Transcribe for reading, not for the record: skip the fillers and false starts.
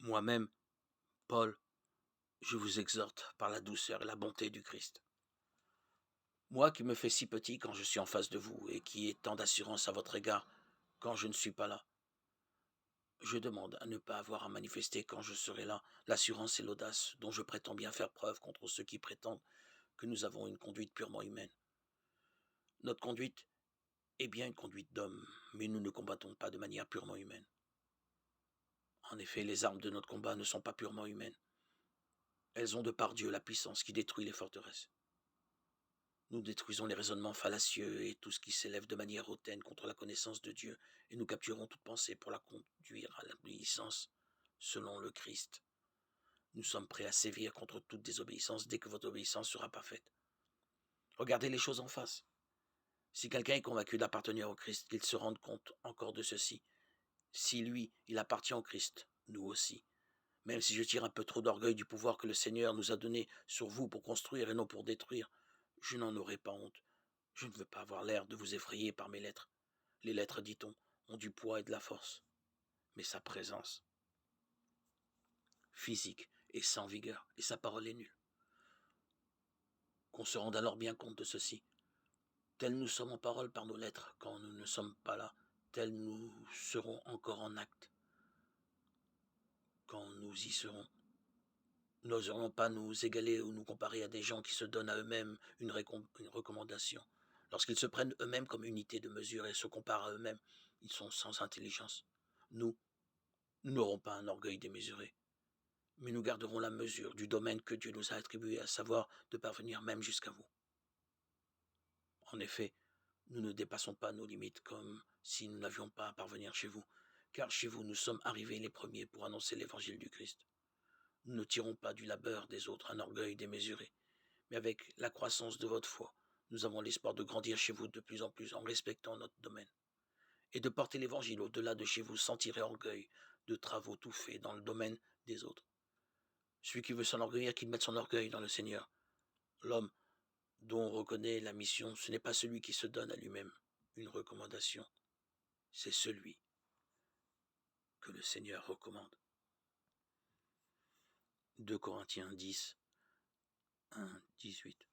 Moi-même, Paul, je vous exhorte par la douceur et la bonté du Christ. Moi qui me fais si petit quand je suis en face de vous et qui ai tant d'assurance à votre égard quand je ne suis pas là, je demande à ne pas avoir à manifester quand je serai là l'assurance et l'audace dont je prétends bien faire preuve contre ceux qui prétendent que nous avons une conduite purement humaine. Notre conduite est bien une conduite d'homme, mais nous ne combattons pas de manière purement humaine. En effet, les armes de notre combat ne sont pas purement humaines. Elles ont de par Dieu la puissance qui détruit les forteresses. Nous détruisons les raisonnements fallacieux et tout ce qui s'élève de manière hautaine contre la connaissance de Dieu, et nous capturons toute pensée pour la conduire à l'obéissance selon le Christ. Nous sommes prêts à sévir contre toute désobéissance dès que votre obéissance sera parfaite. Regardez les choses en face. Si quelqu'un est convaincu d'appartenir au Christ, qu'il se rende compte encore de ceci. Si lui, il appartient au Christ, nous aussi. Même si je tire un peu trop d'orgueil du pouvoir que le Seigneur nous a donné sur vous pour construire et non pour détruire, je n'en aurai pas honte. Je ne veux pas avoir l'air de vous effrayer par mes lettres. Les lettres, dit-on, ont du poids et de la force. Mais sa présence, physique, est sans vigueur, et sa parole est nulle. Qu'on se rende alors bien compte de ceci. Tels nous sommes en parole par nos lettres, quand nous ne sommes pas là, tels nous serons encore en acte, quand nous y serons. Nous n'oserons pas nous égaler ou nous comparer à des gens qui se donnent à eux-mêmes une recommandation. Lorsqu'ils se prennent eux-mêmes comme unité de mesure et se comparent à eux-mêmes, ils sont sans intelligence. Nous n'aurons pas un orgueil démesuré, mais nous garderons la mesure du domaine que Dieu nous a attribué, à savoir de parvenir même jusqu'à vous. En effet, nous ne dépassons pas nos limites comme si nous n'avions pas à parvenir chez vous, car chez vous nous sommes arrivés les premiers pour annoncer l'évangile du Christ. Nous ne tirons pas du labeur des autres un orgueil démesuré, mais avec la croissance de votre foi, nous avons l'espoir de grandir chez vous de plus en plus en respectant notre domaine, et de porter l'évangile au-delà de chez vous sans tirer orgueil de travaux tout faits dans le domaine des autres. Celui qui veut s'enorgueillir, qu'il mette son orgueil dans le Seigneur. L'homme dont on reconnaît la mission, ce n'est pas celui qui se donne à lui-même une recommandation, c'est celui que le Seigneur recommande. 2 Corinthiens 10, 1, 18.